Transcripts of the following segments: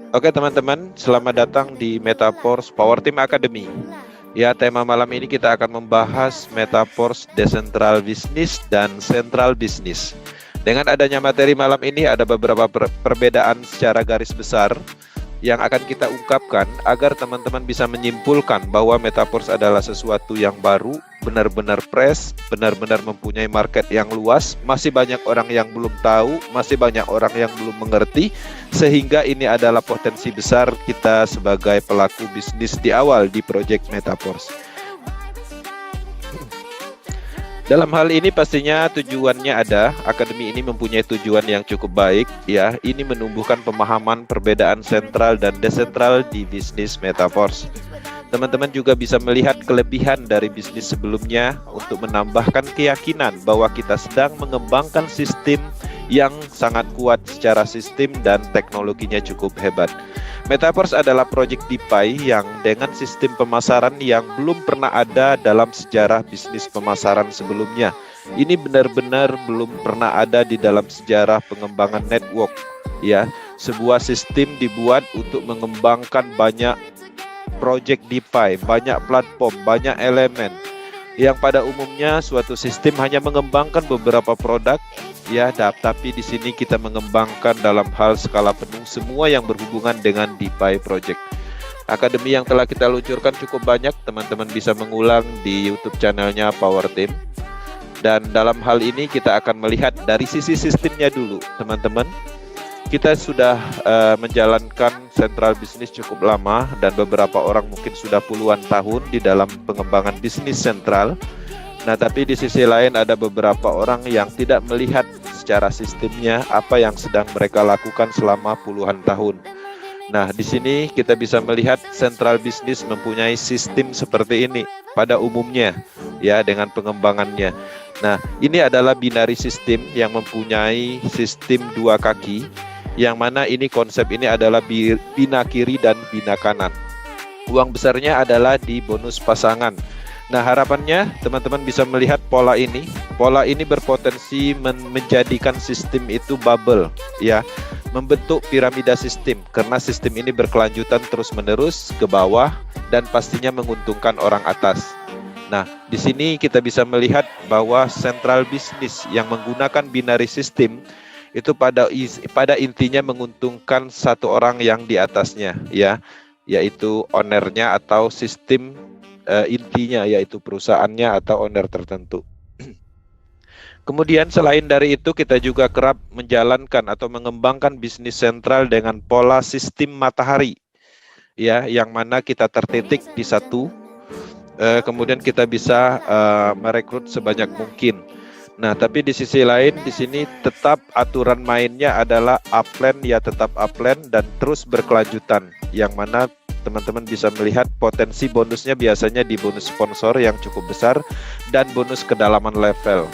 Oke teman-teman, selamat datang di Metaforce Power Team Academy. Ya, tema malam ini kita akan membahas Metaforce Decentral Business dan Central Business. Dengan adanya materi malam ini ada beberapa perbedaan secara garis besar yang akan kita ungkapkan agar teman-teman bisa menyimpulkan bahwa Metaforce adalah sesuatu yang baru, benar-benar fresh, benar-benar mempunyai market yang luas, masih banyak orang yang belum tahu, masih banyak orang yang belum mengerti, sehingga ini adalah potensi besar kita sebagai pelaku bisnis di awal di Project Metaforce. Dalam hal ini pastinya tujuannya ada, akademi ini mempunyai tujuan yang cukup baik, ya. Ini menumbuhkan pemahaman perbedaan sentral dan desentral di bisnis Metaforce. Teman-teman juga bisa melihat kelebihan dari bisnis sebelumnya untuk menambahkan keyakinan bahwa kita sedang mengembangkan sistem yang sangat kuat secara sistem dan teknologinya cukup hebat. Metaforce adalah proyek DeFi yang dengan sistem pemasaran yang belum pernah ada dalam sejarah bisnis pemasaran sebelumnya. Ini benar-benar belum pernah ada di dalam sejarah pengembangan network, ya. Sebuah sistem dibuat untuk mengembangkan banyak proyek DeFi, banyak platform, banyak elemen. Yang pada umumnya suatu sistem hanya mengembangkan beberapa produk, ya, tapi di sini kita mengembangkan dalam hal skala penuh semua yang berhubungan dengan DeFi project. Akademi yang telah kita luncurkan cukup banyak, teman-teman bisa mengulang di YouTube channelnya Power Team. Dan dalam hal ini kita akan melihat dari sisi sistemnya dulu, teman-teman. Kita sudah menjalankan central business cukup lama dan beberapa orang mungkin sudah puluhan tahun di dalam pengembangan bisnis sentral. Nah, tapi di sisi lain ada beberapa orang yang tidak melihat secara sistemnya apa yang sedang mereka lakukan selama puluhan tahun. Nah, di sini kita bisa melihat central business mempunyai sistem seperti ini pada umumnya, ya, dengan pengembangannya. Nah, ini adalah binary system yang mempunyai sistem dua kaki, yang mana ini konsep ini adalah bina kiri dan bina kanan. Uang besarnya adalah di bonus pasangan. Nah, harapannya teman-teman bisa melihat pola ini. Pola ini berpotensi menjadikan sistem itu bubble, ya, membentuk piramida sistem, karena sistem ini berkelanjutan terus-menerus ke bawah dan pastinya menguntungkan orang atas. Nah, di sini kita bisa melihat bahwa central business yang menggunakan binary system itu pada intinya menguntungkan satu orang yang di atasnya, ya, yaitu ownernya atau sistem intinya, yaitu perusahaannya atau owner tertentu. Kemudian selain dari itu kita juga kerap menjalankan atau mengembangkan bisnis sentral dengan pola sistem matahari, ya, yang mana kita tertitik di satu, kemudian kita bisa merekrut sebanyak mungkin. Nah, tapi di sisi lain di sini tetap aturan mainnya adalah upland, ya, tetap upland dan terus berkelanjutan, yang mana teman-teman bisa melihat potensi bonusnya biasanya di bonus sponsor yang cukup besar dan bonus kedalaman level.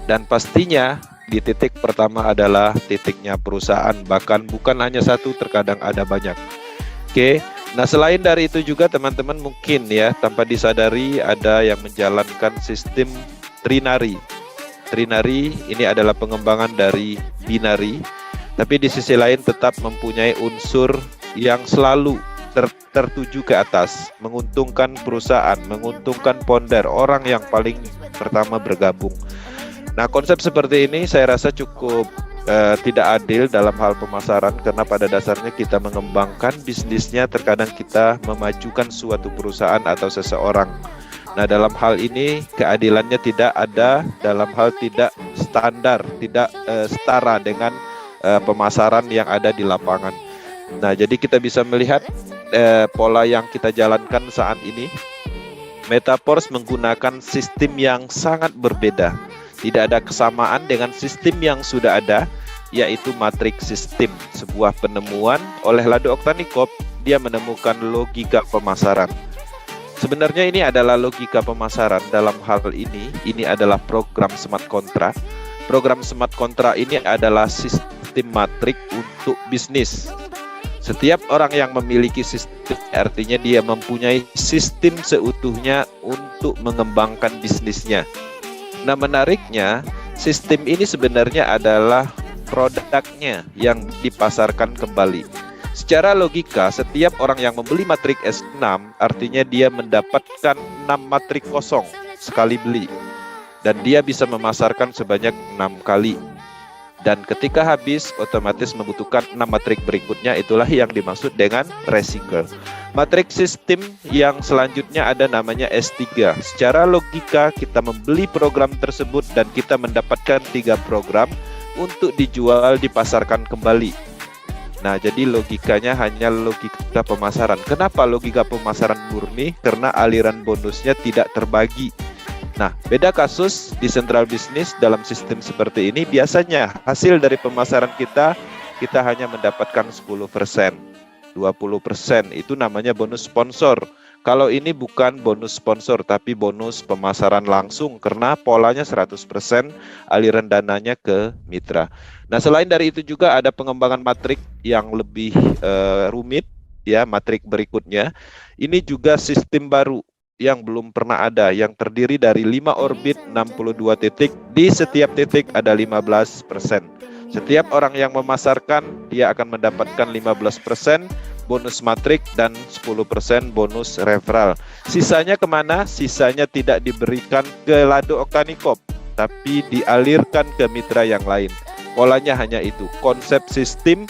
Dan pastinya di titik pertama adalah titiknya perusahaan, bahkan bukan hanya satu, terkadang ada banyak. Oke. Nah, selain dari itu juga teman-teman mungkin, ya, tanpa disadari ada yang menjalankan sistem trinary. Trinary ini adalah pengembangan dari binary, tapi di sisi lain tetap mempunyai unsur yang selalu tertuju ke atas, menguntungkan perusahaan, menguntungkan founder, orang yang paling pertama bergabung. Nah, konsep seperti ini saya rasa cukup tidak adil dalam hal pemasaran, karena pada dasarnya kita mengembangkan bisnisnya, terkadang kita memajukan suatu perusahaan atau seseorang. Nah, dalam hal ini keadilannya tidak ada, dalam hal tidak standar, tidak setara dengan pemasaran yang ada di lapangan. Nah, jadi kita bisa melihat pola yang kita jalankan saat ini. Metaforce menggunakan sistem yang sangat berbeda. Tidak ada kesamaan dengan sistem yang sudah ada, yaitu matrix system, sebuah penemuan oleh Lado Oktanikov. Dia menemukan logika pemasaran. Sebenarnya ini adalah logika pemasaran. Dalam hal ini adalah program smart contract. Program smart contract ini adalah sistem matrik untuk bisnis. Setiap orang yang memiliki sistem artinya dia mempunyai sistem seutuhnya untuk mengembangkan bisnisnya. Nah, menariknya, sistem ini sebenarnya adalah produknya yang dipasarkan kembali. Secara logika, setiap orang yang membeli matrik S6 artinya dia mendapatkan 6 matrik kosong sekali beli. Dan dia bisa memasarkan sebanyak 6 kali. Dan ketika habis, otomatis membutuhkan 6 matrik berikutnya, itulah yang dimaksud dengan recycle. Matrik sistem yang selanjutnya ada namanya S3. Secara logika, kita membeli program tersebut dan kita mendapatkan 3 program untuk dijual, dipasarkan kembali. Nah, jadi logikanya hanya logika pemasaran. Kenapa logika pemasaran murni? Karena aliran bonusnya tidak terbagi. Nah, beda kasus di central business dalam sistem seperti ini, biasanya hasil dari pemasaran kita hanya mendapatkan 10%, 20%, itu namanya bonus sponsor. Kalau ini bukan bonus sponsor, tapi bonus pemasaran langsung, karena polanya 100% aliran dananya ke mitra. Nah, selain dari itu juga ada pengembangan matrik yang lebih rumit, ya, matrik berikutnya. Ini juga sistem baru yang belum pernah ada, yang terdiri dari 5 orbit 62 titik, di setiap titik ada 15%. Setiap orang yang memasarkan, dia akan mendapatkan 15% bonus matrik dan 10% bonus referral. Sisanya kemana? Sisanya tidak diberikan ke Lado Oktanikop, tapi dialirkan ke mitra yang lain. Polanya hanya itu, konsep sistem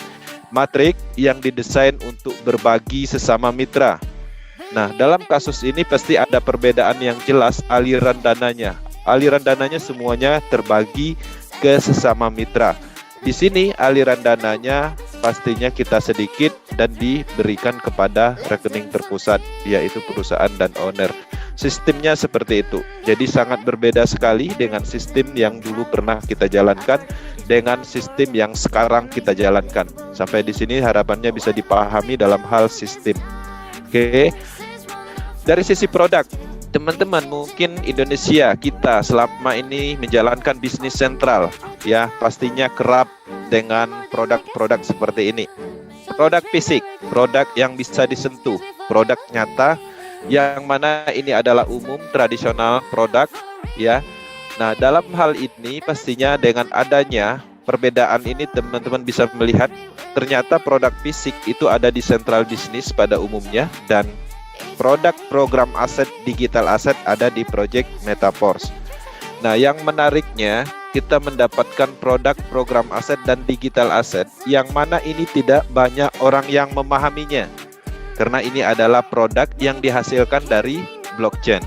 matrik yang didesain untuk berbagi sesama mitra. Nah, dalam kasus ini pasti ada perbedaan yang jelas aliran dananya. Aliran dananya semuanya terbagi ke sesama mitra. Di sini aliran dananya pastinya kita sedikit dan diberikan kepada rekening terpusat, yaitu perusahaan dan owner. Sistemnya seperti itu. Jadi sangat berbeda sekali dengan sistem yang dulu pernah kita jalankan dengan sistem yang sekarang kita jalankan. Sampai di sini harapannya bisa dipahami dalam hal sistem. Oke. Dari sisi produk, teman-teman, mungkin Indonesia kita selama ini menjalankan bisnis sentral, ya, pastinya kerap dengan produk-produk seperti ini. Produk fisik, produk yang bisa disentuh, produk nyata, yang mana ini adalah umum tradisional produk, ya. Nah, dalam hal ini pastinya dengan adanya perbedaan ini, teman-teman bisa melihat ternyata produk fisik itu ada di central business pada umumnya, dan produk program aset digital aset ada di Project Metaforce. Nah, yang menariknya kita mendapatkan produk program aset dan digital aset yang mana ini tidak banyak orang yang memahaminya, karena ini adalah produk yang dihasilkan dari blockchain.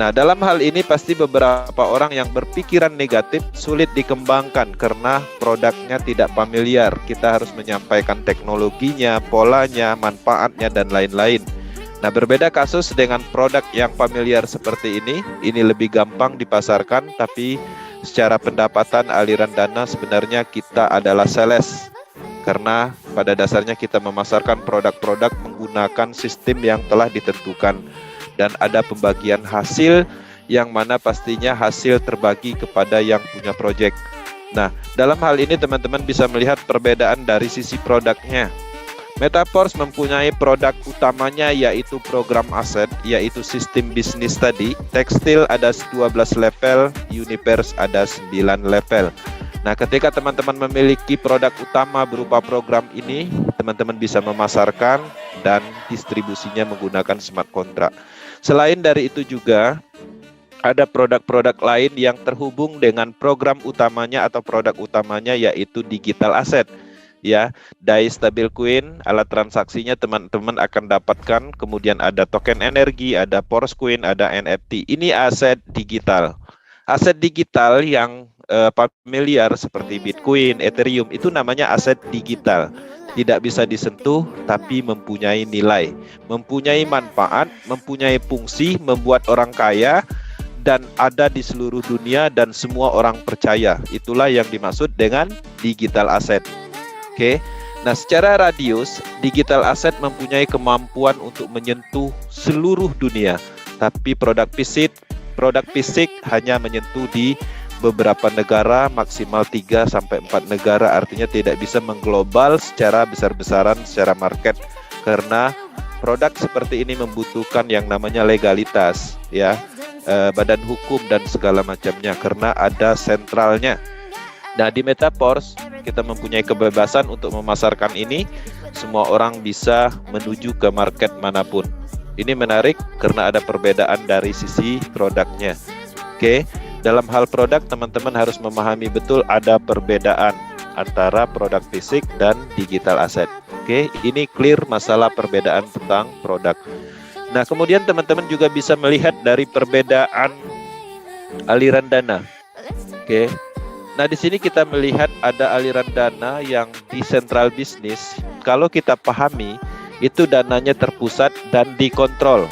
Nah, dalam hal ini pasti beberapa orang yang berpikiran negatif sulit dikembangkan karena produknya tidak familiar. Kita harus menyampaikan teknologinya, polanya, manfaatnya, dan lain-lain. Nah, berbeda kasus dengan produk yang familiar seperti ini lebih gampang dipasarkan, tapi secara pendapatan aliran dana sebenarnya kita adalah sales. Karena pada dasarnya kita memasarkan produk-produk menggunakan sistem yang telah ditentukan. Dan ada pembagian hasil yang mana pastinya hasil terbagi kepada yang punya proyek. Nah, dalam hal ini teman-teman bisa melihat perbedaan dari sisi produknya. Metaforce mempunyai produk utamanya yaitu program aset, yaitu sistem bisnis tadi. Tekstil ada 12 level, Universe ada 9 level. Nah, ketika teman-teman memiliki produk utama berupa program ini, teman-teman bisa memasarkan dan distribusinya menggunakan smart contract. Selain dari itu juga ada produk-produk lain yang terhubung dengan program utamanya atau produk utamanya yaitu digital asset. Ya, DAI stablecoin, alat transaksinya teman-teman akan dapatkan, kemudian ada token energi, ada Porscoin, ada NFT. Ini aset digital. Aset digital yang familiar seperti Bitcoin, Ethereum itu namanya aset digital. Tidak bisa disentuh tapi mempunyai nilai, mempunyai manfaat, mempunyai fungsi, membuat orang kaya dan ada di seluruh dunia dan semua orang percaya. Itulah yang dimaksud dengan digital asset. Oke. Nah, secara radius, digital asset mempunyai kemampuan untuk menyentuh seluruh dunia. Tapi produk fisik hanya menyentuh di beberapa negara, maksimal 3-4 negara. Artinya tidak bisa mengglobal secara besar-besaran secara market. Karena produk seperti ini membutuhkan yang namanya legalitas, ya, badan hukum dan segala macamnya, karena ada sentralnya. Nah, di Metaforce kita mempunyai kebebasan untuk memasarkan ini, semua orang bisa menuju ke market manapun. Ini menarik karena ada perbedaan dari sisi produknya. Oke, dalam hal produk teman-teman harus memahami betul ada perbedaan antara produk fisik dan digital asset. Oke, ini clear masalah perbedaan tentang produk. Nah, kemudian teman-teman juga bisa melihat dari perbedaan aliran dana. Oke. Nah, di sini kita melihat ada aliran dana yang di central business. Kalau kita pahami, itu dananya terpusat dan dikontrol.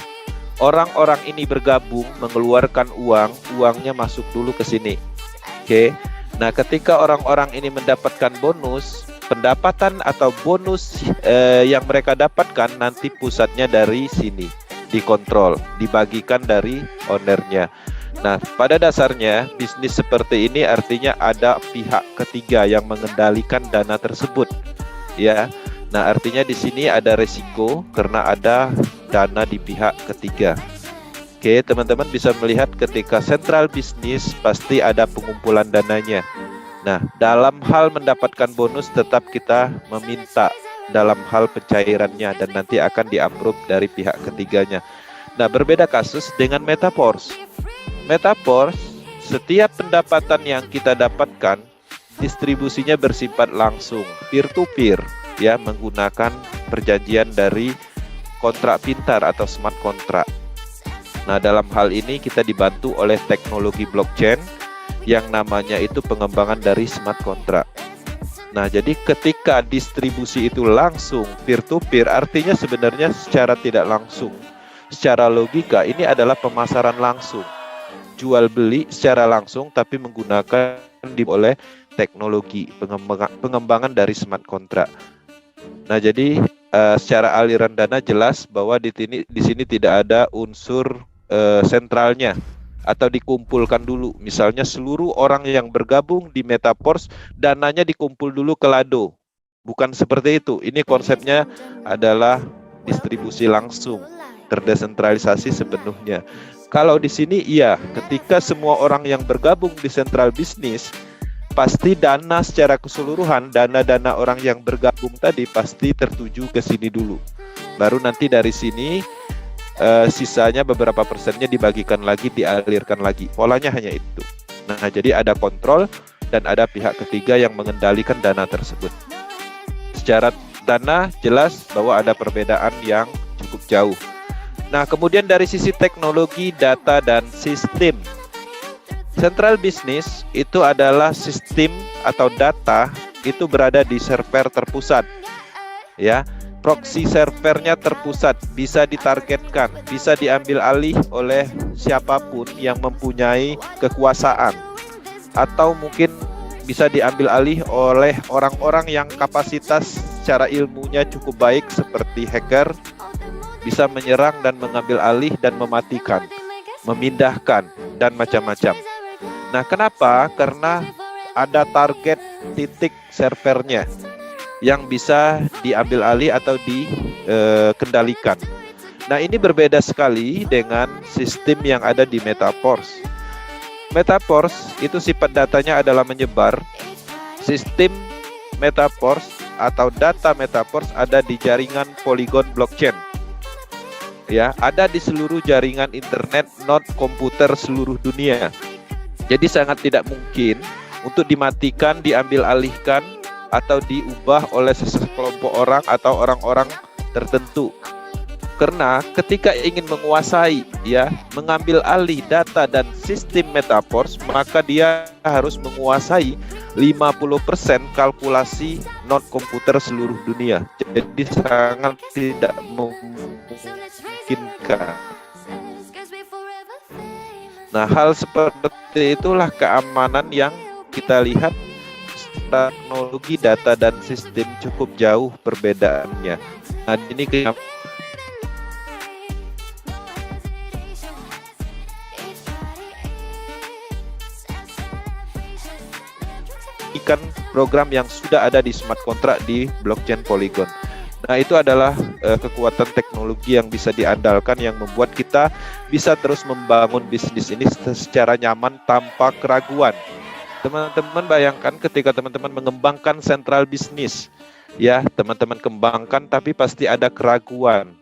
Orang-orang ini bergabung mengeluarkan uang, uangnya masuk dulu ke sini. Oke. Nah, ketika orang-orang ini mendapatkan bonus, pendapatan atau bonus yang mereka dapatkan nanti pusatnya dari sini, dikontrol, dibagikan dari ownernya. Nah, pada dasarnya bisnis seperti ini artinya ada pihak ketiga yang mengendalikan dana tersebut, ya. Nah, artinya di sini ada resiko karena ada dana di pihak ketiga. Oke, teman-teman bisa melihat ketika central bisnis pasti ada pengumpulan dananya. Nah, dalam hal mendapatkan bonus tetap kita meminta dalam hal pencairannya dan nanti akan di-approve dari pihak ketiganya. Nah, berbeda kasus dengan Metaforce. Metaforce, setiap pendapatan yang kita dapatkan distribusinya bersifat langsung, peer to peer, ya, menggunakan perjanjian dari kontrak pintar atau smart contract. Nah, dalam hal ini kita dibantu oleh teknologi blockchain yang namanya itu pengembangan dari smart contract. Nah, jadi ketika distribusi itu langsung peer to peer, artinya sebenarnya secara tidak langsung, secara logika ini adalah pemasaran langsung, jual beli secara langsung tapi menggunakan oleh teknologi pengembangan dari smart contract. Nah, jadi secara aliran dana jelas bahwa di sini tidak ada unsur sentralnya atau dikumpulkan dulu. Misalnya seluruh orang yang bergabung di Metaforce dananya dikumpul dulu ke Lado. Bukan seperti itu. Ini konsepnya adalah distribusi langsung, terdesentralisasi sepenuhnya. Kalau di sini iya, ketika semua orang yang bergabung di central business pasti dana secara keseluruhan, dana-dana orang yang bergabung tadi pasti tertuju ke sini dulu. Baru nanti dari sini sisanya beberapa persennya dibagikan lagi, dialirkan lagi. Polanya hanya itu. Nah, jadi ada kontrol dan ada pihak ketiga yang mengendalikan dana tersebut. Secara dana jelas bahwa ada perbedaan yang cukup jauh. Nah, kemudian dari sisi teknologi, data, dan sistem. Central business itu adalah sistem atau data itu berada di server terpusat. Ya. Proxy servernya terpusat, bisa ditargetkan, bisa diambil alih oleh siapapun yang mempunyai kekuasaan, atau mungkin bisa diambil alih oleh orang-orang yang kapasitas secara ilmunya cukup baik seperti hacker, bisa menyerang dan mengambil alih dan mematikan, memindahkan, dan macam-macam. Nah, kenapa? Karena ada target titik servernya yang bisa diambil alih atau dikendalikan. Nah, ini berbeda sekali dengan sistem yang ada di Metaforce. Metaforce itu sifat datanya adalah menyebar. Sistem Metaforce atau data Metaforce ada di jaringan Polygon blockchain. Ya, ada di seluruh jaringan internet node komputer seluruh dunia. Jadi sangat tidak mungkin untuk dimatikan, diambil alihkan atau diubah oleh sekelompok orang atau orang-orang tertentu. Karena ketika ingin menguasai, ya, mengambil alih data dan sistem Metaforce, maka dia harus menguasai 50% kalkulasi node komputer seluruh dunia. Jadi sangat tidak memungkinkan. Nah, hal seperti itulah keamanan yang kita lihat. Teknologi, data, dan sistem cukup jauh perbedaannya. Nah, ini ikan program yang sudah ada di smart contract di blockchain Polygon. Nah, itu adalah kekuatan teknologi yang bisa diandalkan yang membuat kita bisa terus membangun bisnis ini secara nyaman tanpa keraguan. Teman-teman bayangkan ketika teman-teman mengembangkan sentral bisnis, ya, teman-teman kembangkan tapi pasti ada keraguan.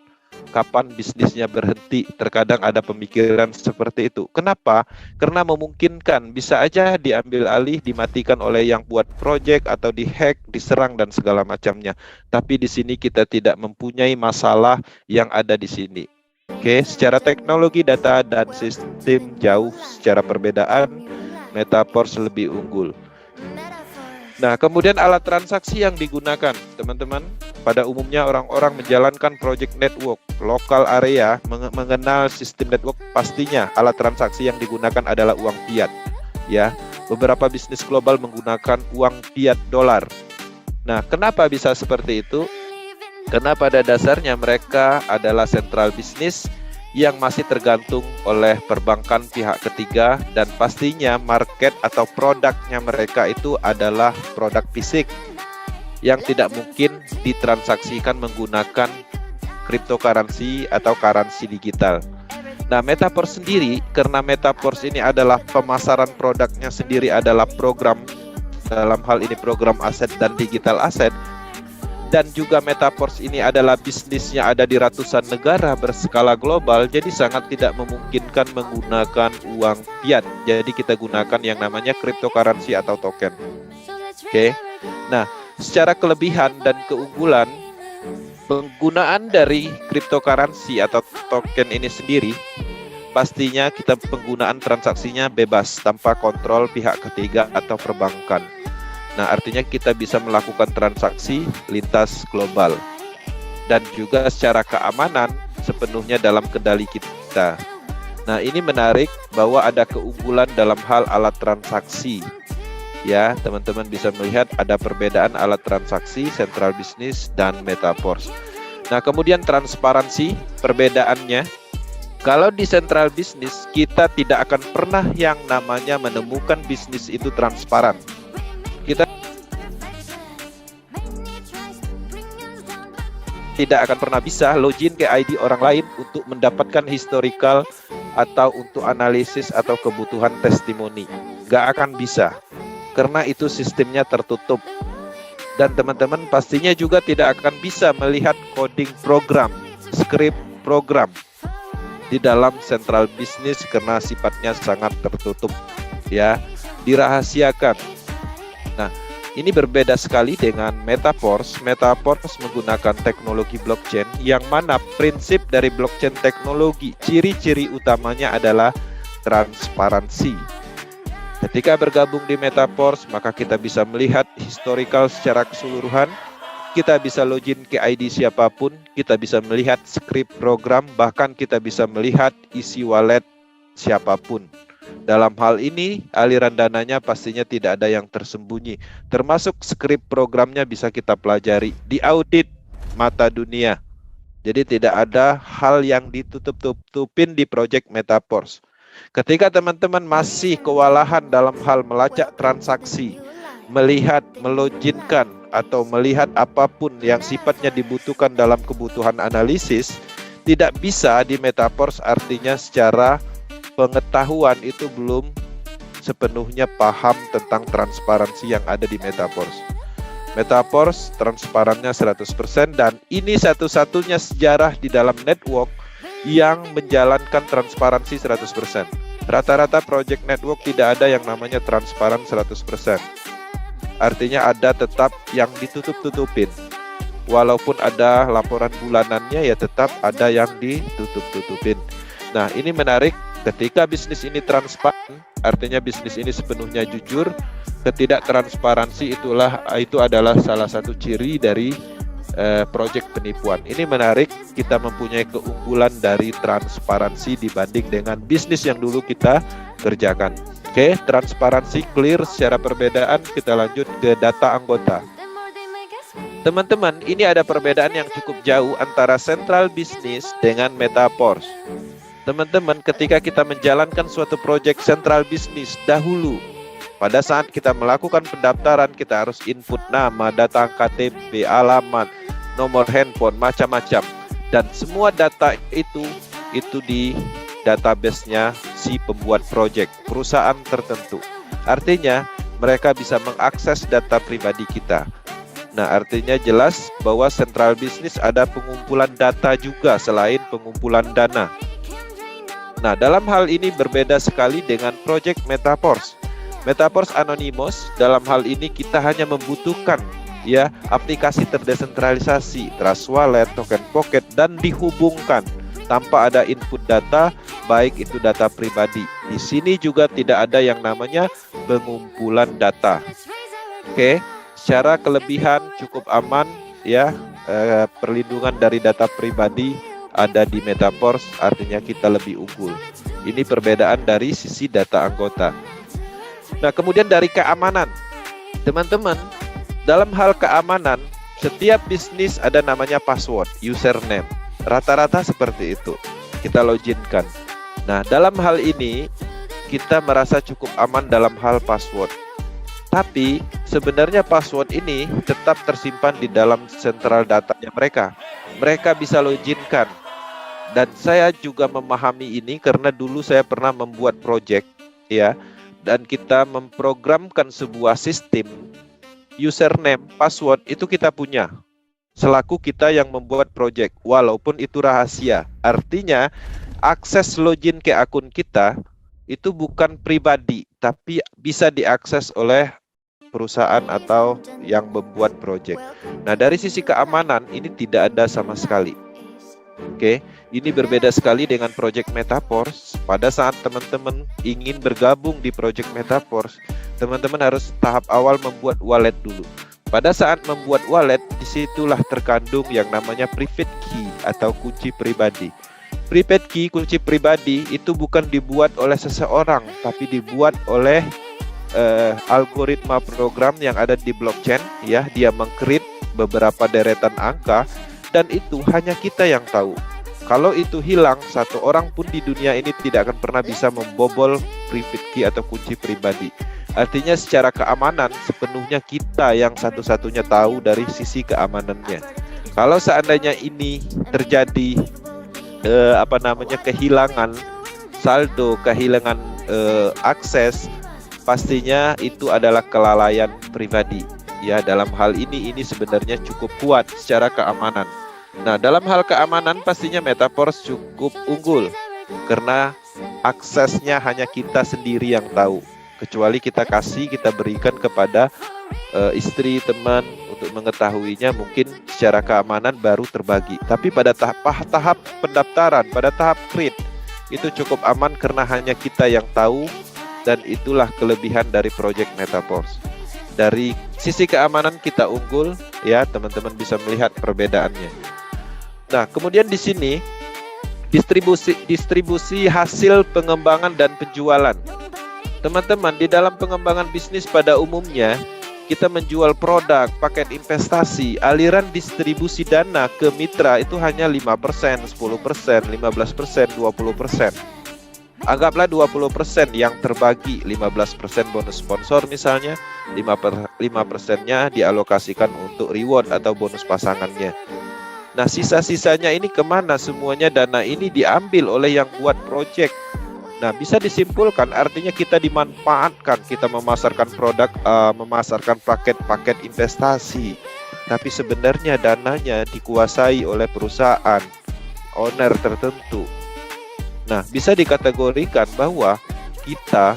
Kapan bisnisnya berhenti? Terkadang ada pemikiran seperti itu. Kenapa? Karena memungkinkan bisa aja diambil alih, dimatikan oleh yang buat project atau dihack, diserang dan segala macamnya. Tapi di sini kita tidak mempunyai masalah yang ada di sini. Oke, secara teknologi data dan sistem jauh secara perbedaan, Metaverse lebih unggul. Nah, kemudian alat transaksi yang digunakan, teman-teman. Pada umumnya orang-orang menjalankan project network, lokal area, mengenal sistem network, pastinya alat transaksi yang digunakan adalah uang fiat. Ya, beberapa bisnis global menggunakan uang fiat dolar. Nah, kenapa bisa seperti itu? Karena pada dasarnya mereka adalah sentral bisnis yang masih tergantung oleh perbankan pihak ketiga, dan pastinya market atau produknya mereka itu adalah produk fisik yang tidak mungkin ditransaksikan menggunakan cryptocurrency atau currency digital. Nah, Metaverse sendiri, karena Metaverse ini adalah pemasaran produknya sendiri adalah program, dalam hal ini program aset dan digital aset, dan juga Metaverse ini adalah bisnisnya ada di ratusan negara berskala global, jadi sangat tidak memungkinkan menggunakan uang fiat. Jadi kita gunakan yang namanya cryptocurrency atau token. Oke. Nah, secara kelebihan dan keunggulan, penggunaan dari cryptocurrency atau token ini sendiri, pastinya kita penggunaan transaksinya bebas tanpa kontrol pihak ketiga atau perbankan. Nah, artinya kita bisa melakukan transaksi lintas global. Dan juga secara keamanan sepenuhnya dalam kendali kita. Nah, ini menarik bahwa ada keunggulan dalam hal alat transaksi. Ya, teman-teman bisa melihat ada perbedaan alat transaksi, central business, dan Metaverse. Nah, kemudian transparansi, perbedaannya. Kalau di central business, kita tidak akan pernah yang namanya menemukan bisnis itu transparan. Kita tidak akan pernah bisa login ke ID orang lain untuk mendapatkan historical atau untuk analisis atau kebutuhan testimoni. Gak akan bisa, karena itu sistemnya tertutup. Dan teman-teman pastinya juga tidak akan bisa melihat coding program, script program di dalam central business karena sifatnya sangat tertutup, ya, dirahasiakan. Nah, ini berbeda sekali dengan Metaverse. Metaverse menggunakan teknologi blockchain, yang mana prinsip dari blockchain teknologi, ciri-ciri utamanya adalah transparansi. Ketika bergabung di Metaverse, maka kita bisa melihat historical secara keseluruhan, kita bisa login ke ID siapapun, kita bisa melihat script program, bahkan kita bisa melihat isi wallet siapapun. Dalam hal ini, aliran dananya pastinya tidak ada yang tersembunyi, termasuk skrip programnya bisa kita pelajari, diaudit mata dunia. Jadi tidak ada hal yang ditutup-tutupin di project Metaverse. Ketika teman-teman masih kewalahan dalam hal melacak transaksi, melihat, meloginkan, atau melihat apapun yang sifatnya dibutuhkan dalam kebutuhan analisis, tidak bisa di Metaverse, artinya secara pengetahuan itu belum sepenuhnya paham tentang transparansi yang ada di Metaverse. Metaverse transparannya 100%, dan ini satu-satunya sejarah di dalam network yang menjalankan transparansi 100%. Rata-rata project network tidak ada yang namanya transparan 100%. Artinya ada tetap yang ditutup-tutupin. Walaupun ada laporan bulanannya, ya tetap ada yang ditutup-tutupin. Nah, ini menarik. Ketika bisnis ini transparan, artinya bisnis ini sepenuhnya jujur. Ketidaktransparansi itu adalah salah satu ciri dari proyek penipuan. Ini menarik, kita mempunyai keunggulan dari transparansi dibanding dengan bisnis yang dulu kita kerjakan. Oke, transparansi clear secara perbedaan. Kita lanjut ke data anggota. Teman-teman, ini ada perbedaan yang cukup jauh antara central business dengan Metaverse. Teman-teman, ketika kita menjalankan suatu proyek central business dahulu, pada saat kita melakukan pendaftaran, kita harus input nama, data KTP, alamat, nomor handphone, macam-macam. Dan semua data itu di database-nya si pembuat proyek, perusahaan tertentu. Artinya, mereka bisa mengakses data pribadi kita. Nah, artinya jelas bahwa Central Business ada pengumpulan data juga selain pengumpulan dana. Nah, dalam hal ini berbeda sekali dengan Project Metaforce. Metaforce Anonymous, dalam hal ini kita hanya membutuhkan ya aplikasi terdesentralisasi, Trust Wallet, Token Pocket, dan dihubungkan tanpa ada input data, baik itu data pribadi. Di sini juga tidak ada yang namanya pengumpulan data. Oke. Secara kelebihan cukup aman ya, perlindungan dari data pribadi ada di Metaforce, artinya kita lebih unggul. Ini perbedaan dari sisi data anggota. Nah, kemudian dari keamanan, teman-teman, dalam hal keamanan setiap bisnis ada namanya password, username, rata-rata seperti itu kita loginkan. Nah, dalam hal ini kita merasa cukup aman dalam hal password. Tapi sebenarnya password ini tetap tersimpan di dalam sentral datanya mereka. Mereka bisa loginkan. Dan saya juga memahami ini karena dulu saya pernah membuat project ya. Dan kita memprogramkan sebuah sistem username, password itu kita punya. Selaku kita yang membuat project, walaupun itu rahasia. Artinya akses login ke akun kita itu bukan pribadi, tapi bisa diakses oleh perusahaan atau yang membuat project. Nah, dari sisi keamanan ini tidak ada sama sekali. Oke, ini berbeda sekali dengan Project Metaforce. Pada saat teman-teman ingin bergabung di Project Metaforce, teman-teman harus tahap awal membuat wallet dulu. Pada saat membuat wallet, disitulah terkandung yang namanya private key atau kunci pribadi. Private key, kunci pribadi itu bukan dibuat oleh seseorang, tapi dibuat oleh algoritma program yang ada di blockchain ya. Dia meng-create beberapa deretan angka dan itu hanya kita yang tahu. Kalau itu hilang, satu orang pun di dunia ini tidak akan pernah bisa membobol private key atau kunci pribadi. Artinya secara keamanan sepenuhnya kita yang satu-satunya tahu dari sisi keamanannya. Kalau seandainya ini terjadi kehilangan saldo, kehilangan akses, pastinya itu adalah kelalaian pribadi. Ya, dalam hal ini sebenarnya cukup kuat secara keamanan. Nah, dalam hal keamanan pastinya Metaforce cukup unggul karena aksesnya hanya kita sendiri yang tahu. Kecuali kita berikan kepada istri, teman untuk mengetahuinya, mungkin secara keamanan baru terbagi. Tapi pada tahap pendaftaran, pada tahap create itu cukup aman karena hanya kita yang tahu. Dan itulah kelebihan dari Project Metaforce. Dari sisi keamanan kita unggul, ya teman-teman bisa melihat perbedaannya. Nah, kemudian di sini distribusi hasil pengembangan dan penjualan. Teman-teman, di dalam pengembangan bisnis pada umumnya kita menjual produk, paket investasi, aliran distribusi dana ke mitra itu hanya 5%, 10%, 15%, 20%. Anggaplah 20% yang terbagi, 15% bonus sponsor misalnya, 5%-nya dialokasikan untuk reward atau bonus pasangannya. Nah, sisa-sisanya ini kemana? Semuanya dana ini diambil oleh yang buat project. Nah, bisa disimpulkan artinya kita dimanfaatkan, kita memasarkan produk, memasarkan paket-paket investasi. Tapi sebenarnya dananya dikuasai oleh perusahaan, owner tertentu. Nah, bisa dikategorikan bahwa kita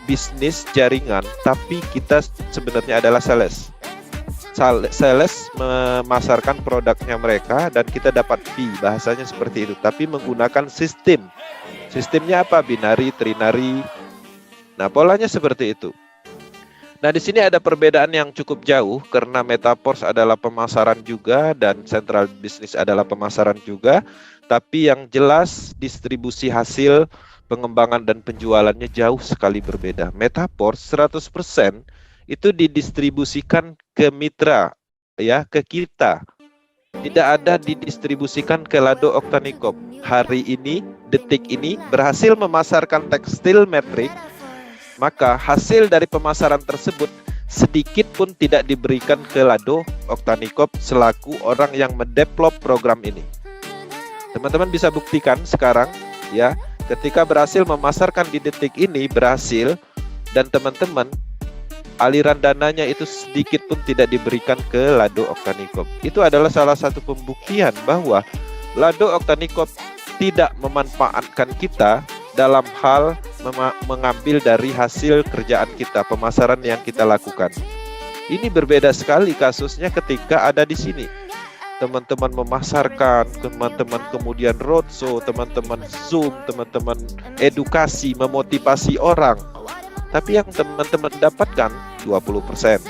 bisnis jaringan, tapi kita sebenarnya adalah sales. Sales memasarkan produknya mereka dan kita dapat fee, bahasanya seperti itu. Tapi menggunakan sistem. Sistemnya apa? Binary, trinary. Nah, polanya seperti itu. Nah, di sini ada perbedaan yang cukup jauh karena Metaforce adalah pemasaran juga dan Central Business adalah pemasaran juga. Tapi yang jelas distribusi hasil pengembangan dan penjualannya jauh sekali berbeda. Metaforce 100% itu didistribusikan ke mitra, ya, ke kita. Tidak ada didistribusikan ke Lado Octanicop. Hari ini, detik ini berhasil memasarkan tekstil metrik, maka hasil dari pemasaran tersebut sedikit pun tidak diberikan ke Lado Octanicop selaku orang yang mendevelop program ini. Teman-teman bisa buktikan sekarang ya, ketika berhasil memasarkan di detik ini berhasil dan teman-teman aliran dananya itu sedikit pun tidak diberikan ke Lado Oktanikop. Itu adalah salah satu pembuktian bahwa Lado Oktanikop tidak memanfaatkan kita dalam hal mengambil dari hasil kerjaan kita, pemasaran yang kita lakukan. Ini berbeda sekali kasusnya ketika ada di sini. Teman-teman memasarkan, teman-teman kemudian roadshow, teman-teman Zoom, teman-teman edukasi, memotivasi orang. Tapi yang teman-teman dapatkan 20%,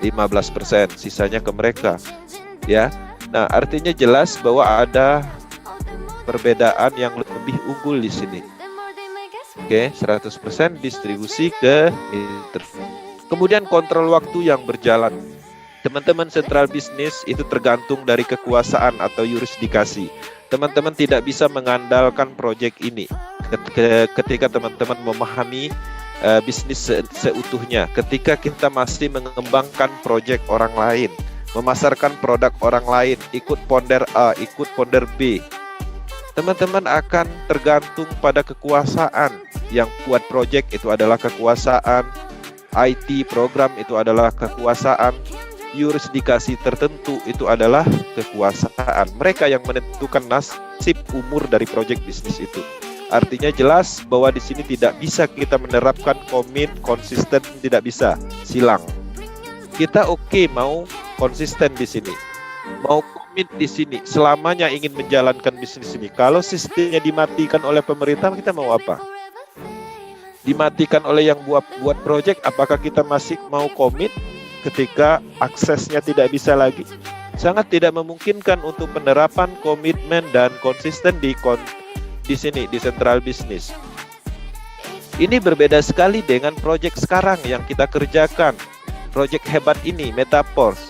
15%, sisanya ke mereka. Ya. Nah, artinya jelas bahwa ada perbedaan yang lebih unggul di sini. Oke, 100% distribusi ke kemudian kontrol waktu yang berjalan. Teman-teman sentral bisnis itu tergantung dari kekuasaan atau yurisdikasi. Teman-teman tidak bisa mengandalkan proyek ini ketika teman-teman memahami bisnis seutuhnya. Ketika kita masih mengembangkan proyek orang lain, memasarkan produk orang lain, ikut ponder A, ikut ponder B, teman-teman akan tergantung pada kekuasaan. Yang buat proyek itu adalah kekuasaan, IT program itu adalah kekuasaan, yurisdikasi tertentu itu adalah kekuasaan. Mereka yang menentukan nasib umur dari proyek bisnis itu. Artinya jelas bahwa di sini tidak bisa kita menerapkan komit, konsisten, tidak bisa, silang. Kita mau konsisten di sini, mau komit di sini, selamanya ingin menjalankan bisnis ini. Kalau sistemnya dimatikan oleh pemerintah, kita mau apa? Dimatikan oleh yang buat proyek, apakah kita masih mau komit ketika aksesnya tidak bisa lagi? Sangat tidak memungkinkan untuk penerapan komitmen dan konsisten di sini, di sentral bisnis. Ini berbeda sekali dengan proyek sekarang yang kita kerjakan. Proyek hebat ini, Metaforce.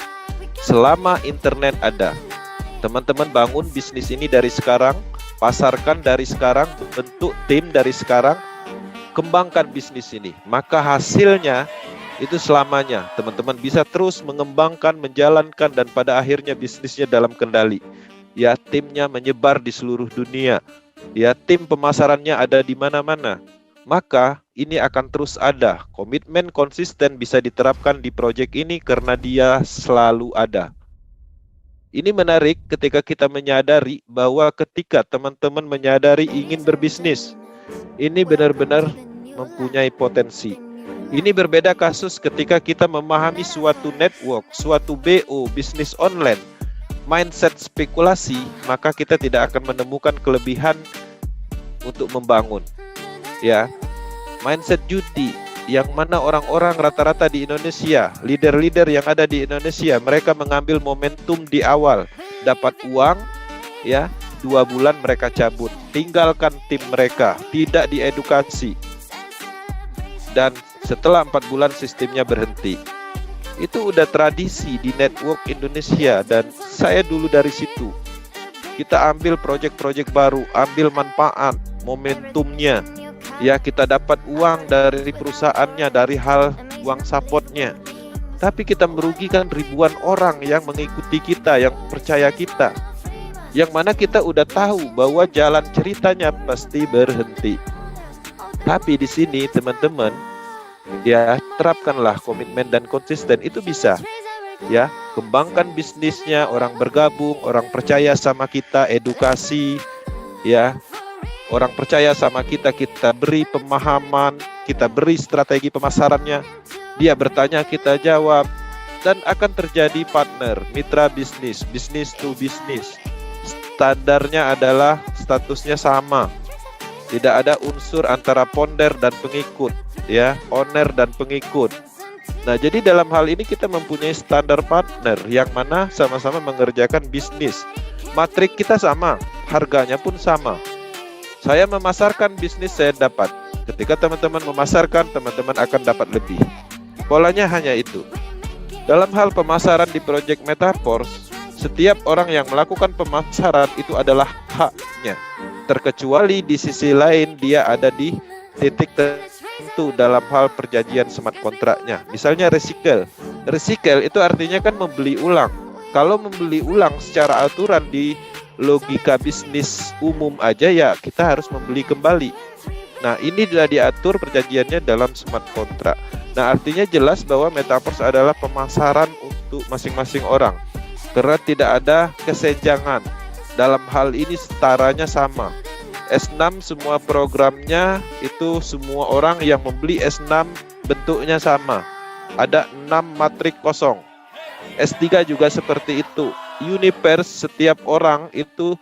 Selama internet ada, teman-teman bangun bisnis ini dari sekarang, pasarkan dari sekarang, bentuk tim dari sekarang, kembangkan bisnis ini. Maka hasilnya itu selamanya teman-teman bisa terus mengembangkan, menjalankan, dan pada akhirnya bisnisnya dalam kendali. Ya, timnya menyebar di seluruh dunia. Ya, tim pemasarannya ada di mana-mana. Maka ini akan terus ada. Komitmen konsisten bisa diterapkan di proyek ini karena dia selalu ada. Ini menarik ketika kita menyadari bahwa ketika teman-teman menyadari ingin berbisnis, ini benar-benar mempunyai potensi. Ini berbeda kasus ketika kita memahami suatu network, suatu BO, bisnis online, mindset spekulasi, maka kita tidak akan menemukan kelebihan untuk membangun. Ya, mindset judi, yang mana orang-orang rata-rata di Indonesia, leader-leader yang ada di Indonesia, mereka mengambil momentum di awal, dapat uang, ya, 2 bulan mereka cabut, tinggalkan tim mereka, tidak diedukasi, dan setelah 4 bulan sistemnya berhenti. Itu udah tradisi di network Indonesia, dan saya dulu dari situ. Kita ambil proyek-proyek baru, ambil manfaat, momentumnya. Ya, kita dapat uang dari perusahaannya, dari hal uang supportnya. Tapi kita merugikan ribuan orang yang mengikuti kita, yang percaya kita. Yang mana kita udah tahu bahwa jalan ceritanya pasti berhenti. Tapi di sini teman-teman, ya, terapkanlah komitmen dan konsisten, itu bisa. Ya, kembangkan bisnisnya, orang bergabung, orang percaya sama kita, edukasi, ya. Orang percaya sama kita, kita beri pemahaman, kita beri strategi pemasarannya. Dia bertanya, kita jawab, dan akan terjadi partner, mitra bisnis, business to business. Standarnya adalah statusnya sama. Tidak ada unsur antara ponder dan pengikut, ya, owner dan pengikut. Nah, jadi dalam hal ini kita mempunyai standar partner yang mana sama-sama mengerjakan bisnis. Matrik kita sama, harganya pun sama. Saya memasarkan bisnis, saya dapat. Ketika teman-teman memasarkan, teman-teman akan dapat lebih. Polanya hanya itu. Dalam hal pemasaran di Project Metaforce, setiap orang yang melakukan pemasaran itu adalah haknya. Terkecuali di sisi lain dia ada di titik tertentu dalam hal perjanjian smart kontraknya. Misalnya recycle. Recycle itu artinya kan membeli ulang. Kalau membeli ulang secara aturan di logika bisnis umum aja, ya kita harus membeli kembali. Nah, ini sudah diatur perjanjiannya dalam smart kontrak. Nah, artinya jelas bahwa Metaverse adalah pemasaran untuk masing-masing orang, karena tidak ada kesenjangan. Dalam hal ini setaranya sama. S6 semua programnya itu semua orang yang membeli S6 bentuknya sama. Ada 6 matrik kosong. S3 juga seperti itu. Universe setiap orang itu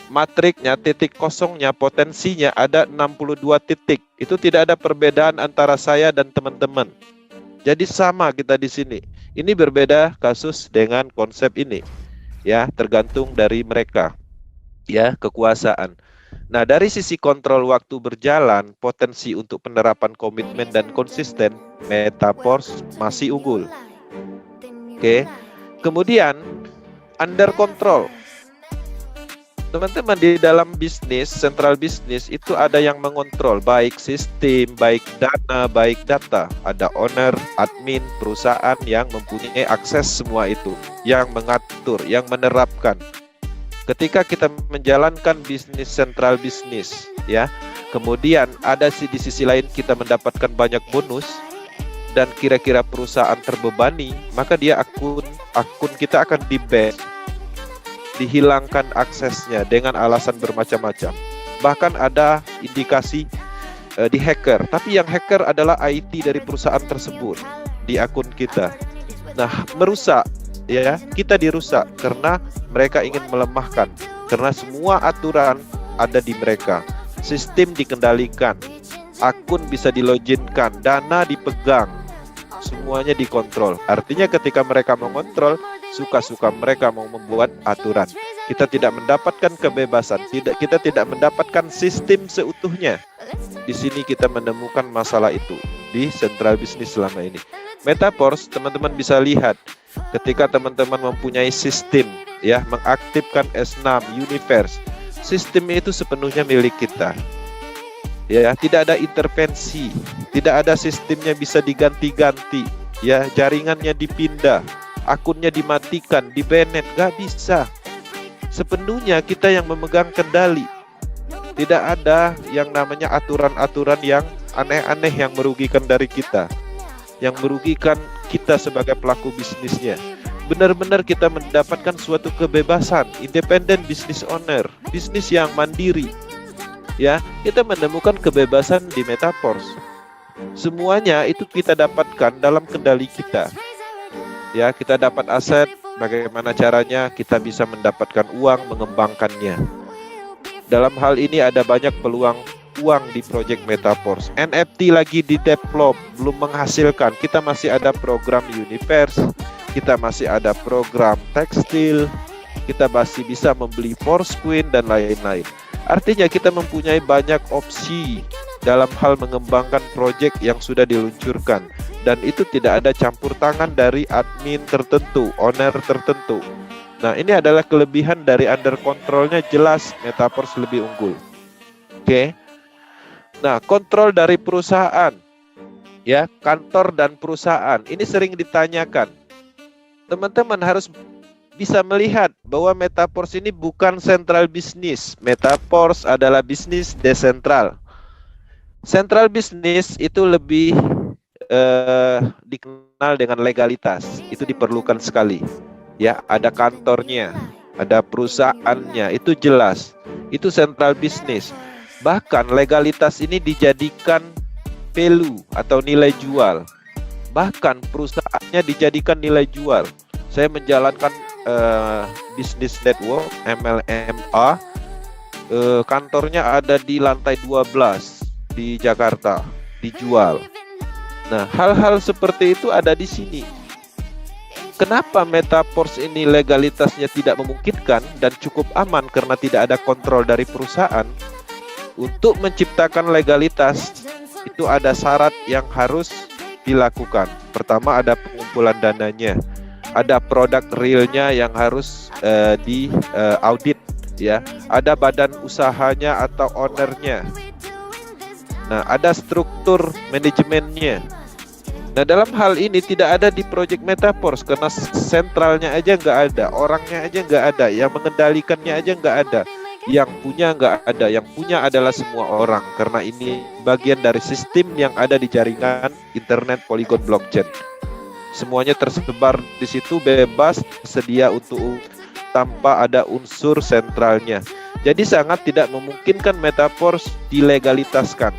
matriknya, titik kosongnya, potensinya ada 62 titik. Itu tidak ada perbedaan antara saya dan teman-teman. Jadi sama kita di sini. Ini berbeda kasus dengan konsep ini. Ya, tergantung dari mereka. Ya, kekuasaan. Nah, dari sisi kontrol waktu berjalan, potensi untuk penerapan komitmen dan konsisten, Metaverse masih unggul. Oke. Kemudian under control. Teman-teman, di dalam bisnis, central bisnis itu ada yang mengontrol, baik sistem, baik dana, baik data. Ada owner, admin, perusahaan yang mempunyai akses semua itu, yang mengatur, yang menerapkan. Ketika kita menjalankan bisnis central bisnis, ya, kemudian ada di sisi lain kita mendapatkan banyak bonus dan kira-kira perusahaan terbebani, maka dia akun kita akan di-ban, dihilangkan aksesnya dengan alasan bermacam-macam. Bahkan ada indikasi di hacker, tapi yang hacker adalah IT dari perusahaan tersebut di akun kita. Nah, merusak, ya, kita dirusak karena mereka ingin melemahkan, karena semua aturan ada di mereka, sistem dikendalikan, akun bisa diloginkan, dana dipegang, semuanya dikontrol. Artinya ketika mereka mengontrol, suka-suka mereka mau membuat aturan. Kita tidak mendapatkan kebebasan, kita tidak mendapatkan sistem seutuhnya. Di sini kita menemukan masalah itu di central bisnis selama ini. Metaverse, teman-teman bisa lihat ketika teman-teman mempunyai sistem, ya, mengaktifkan S6 Universe, sistem itu sepenuhnya milik kita. Ya, tidak ada intervensi, tidak ada sistemnya bisa diganti-ganti, ya, jaringannya dipindah, akunnya dimatikan, di-banned, gak bisa. Sepenuhnya kita yang memegang kendali. Tidak ada yang namanya aturan-aturan yang aneh-aneh yang merugikan dari kita, yang merugikan kita sebagai pelaku bisnisnya. Benar-benar kita mendapatkan suatu kebebasan, independent business owner, bisnis yang mandiri. Ya, kita menemukan kebebasan di Metaverse. Semuanya itu kita dapatkan dalam kendali kita. Ya, kita dapat aset, bagaimana caranya kita bisa mendapatkan uang, mengembangkannya. Dalam hal ini ada banyak peluang uang di project Metaverse. NFT lagi di develop, belum menghasilkan. Kita masih ada program Universe, kita masih ada program tekstil, kita masih bisa membeli Foursquare dan lain-lain. Artinya kita mempunyai banyak opsi dalam hal mengembangkan proyek yang sudah diluncurkan, dan itu tidak ada campur tangan dari admin tertentu, owner tertentu. Nah, ini adalah kelebihan dari under controlnya, jelas Metaverse lebih unggul. Oke. Nah, kontrol dari perusahaan, ya, kantor dan perusahaan ini sering ditanyakan. Teman-teman harus bisa melihat bahwa Metaverse ini bukan central bisnis. Metaverse adalah bisnis desentral. Central bisnis itu lebih dikenal dengan legalitas. Itu diperlukan sekali. Ya, ada kantornya, ada perusahaannya, itu jelas. Itu central bisnis. Bahkan legalitas ini dijadikan value atau nilai jual. Bahkan perusahaannya dijadikan nilai jual. Saya menjalankan Business Network MLMA, kantornya ada di lantai 12 di Jakarta, dijual. Nah, hal-hal seperti itu ada di sini. Kenapa Metaverse ini legalitasnya tidak memungkinkan dan cukup aman karena tidak ada kontrol dari perusahaan? Untuk menciptakan legalitas itu ada syarat yang harus dilakukan. Pertama, ada pengumpulan dananya. Ada produk realnya yang harus di audit, ya. Ada badan usahanya atau ownernya. Nah, ada struktur manajemennya. Nah, dalam hal ini tidak ada di project Metaverse karena sentralnya aja nggak ada, orangnya aja nggak ada, yang mengendalikannya aja nggak ada. Yang punya nggak ada, yang punya adalah semua orang, karena ini bagian dari sistem yang ada di jaringan internet Polygon blockchain. Semuanya tersebar di situ, bebas, sedia untuk tanpa ada unsur sentralnya. Jadi sangat tidak memungkinkan Metaverse dilegalitaskan.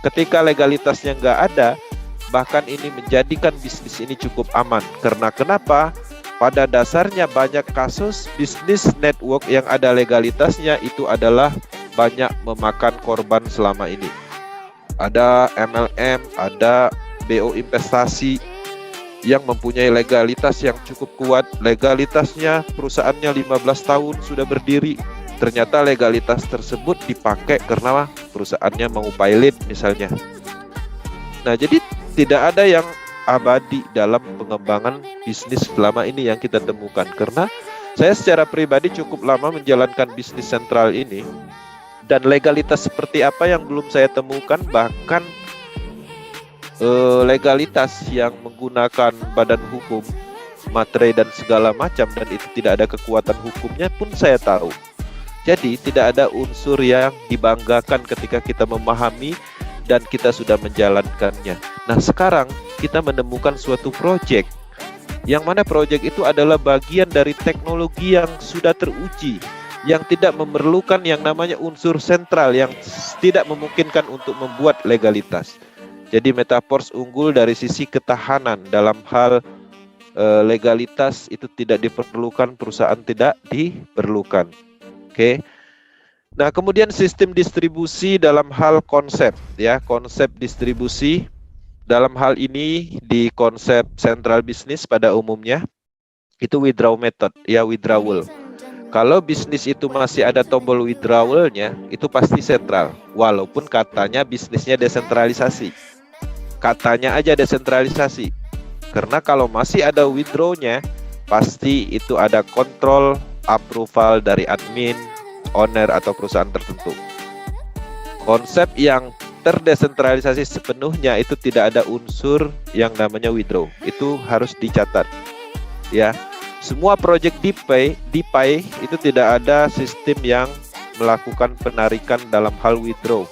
Ketika legalitasnya nggak ada, bahkan ini menjadikan bisnis ini cukup aman. Karena kenapa? Pada dasarnya banyak kasus bisnis network yang ada legalitasnya itu adalah banyak memakan korban selama ini. Ada MLM, ada BO investasi yang mempunyai legalitas yang cukup kuat. Legalitasnya perusahaannya 15 tahun sudah berdiri. Ternyata legalitas tersebut dipakai karena perusahaannya mau pilot misalnya. Nah, jadi tidak ada yang abadi dalam pengembangan bisnis selama ini yang kita temukan. Karena saya secara pribadi cukup lama menjalankan bisnis sentral ini, dan legalitas seperti apa yang belum saya temukan. Bahkan legalitas yang menggunakan badan hukum, materai dan segala macam, dan itu tidak ada kekuatan hukumnya pun saya tahu. Jadi tidak ada unsur yang dibanggakan ketika kita memahami dan kita sudah menjalankannya. Nah, sekarang kita menemukan suatu proyek, yang mana proyek itu adalah bagian dari teknologi yang sudah teruji, yang tidak memerlukan yang namanya unsur sentral, yang tidak memungkinkan untuk membuat legalitas. Jadi Metaverse unggul dari sisi ketahanan. Dalam hal legalitas itu tidak diperlukan, perusahaan tidak diperlukan. Oke. Nah, kemudian sistem distribusi dalam hal konsep, ya, konsep distribusi dalam hal ini di konsep central business pada umumnya itu withdrawal method, ya, withdrawal. Kalau bisnis itu masih ada tombol withdrawalnya, itu pasti sentral, walaupun katanya bisnisnya desentralisasi. Katanya aja desentralisasi. Karena kalau masih ada withdrawnya, pasti itu ada kontrol approval dari admin, owner atau perusahaan tertentu. Konsep yang terdesentralisasi sepenuhnya itu tidak ada unsur yang namanya withdraw. Itu harus dicatat. Ya. Semua project DeFi itu tidak ada sistem yang melakukan penarikan dalam hal withdraw